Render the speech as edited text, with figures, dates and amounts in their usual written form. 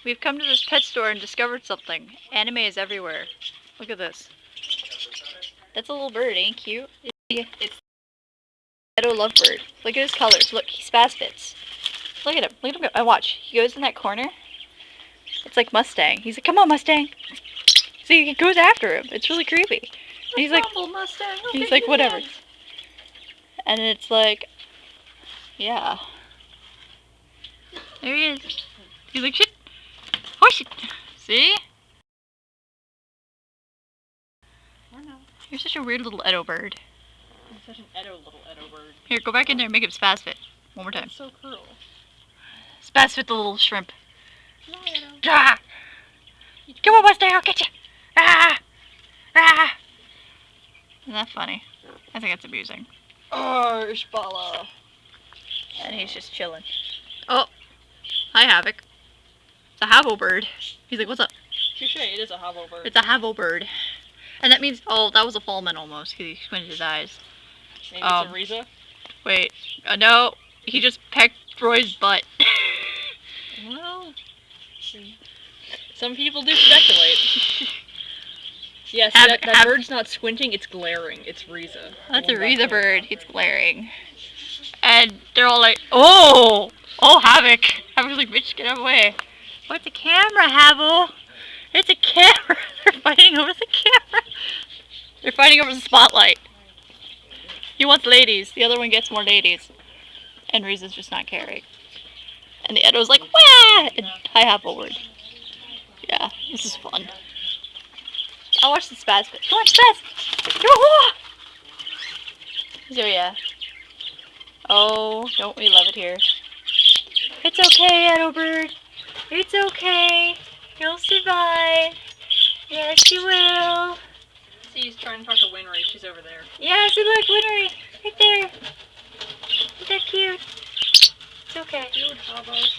We've come to this pet store and discovered something. Anime is everywhere. Look at this. That's a little bird, ain't cute? It's Metal Lovebird. Look at his colors. Look, he spaz fits. Look at him. Look at him go. And watch. He goes in that corner. It's like Mustang. He's like, come on, Mustang. See, he goes after him. It's really creepy. And he's like, Mustang. he's like, whatever. And it's like, yeah. There he is. He's like, shit. Horse it. See? You're such a weird little Edo bird. I'm such an little Edo bird. Here, go back in there and make him spaz fit. One more time. That's so cruel. Spaz fit the little shrimp. No, Edo. Ah! Come on, Mustang, I'll get you. Ah! Ah! Isn't that funny? I think that's amusing. Oh, Ishbala. And he's just chilling. Oh! Hi, Havoc. It's a Havo bird. He's like, what's up? Touche, it is a Havo bird. It's a Havo bird. And that means, oh, that was a Fallman almost, because he squinted his eyes. Maybe it's a Riza? Wait. No, he just pecked Roy's butt. Well, some people do speculate. Yes, that bird's not squinting, it's glaring. It's Riza. That's a Riza bird. He's glaring. And they're all like, oh! Oh, Havoc. Havoc's like, bitch, get out of the way. What's a camera, Havo? It's a camera. They're fighting over the camera. They're fighting over the spotlight. He wants ladies. The other one gets more ladies. And Riza's just not caring. And the Edo's like, wah! And I hop forward. Yeah, this is fun. I'll watch the spaz bit. Come on, spaz! Come on! So yeah. Oh, don't we love it here. It's okay, Edo bird. It's okay. You'll survive. Yes, you will. See, he's trying to talk to Winry. She's over there. Yeah, see, look, Winry. Right there. Isn't that cute? It's okay. Dude, Havo, so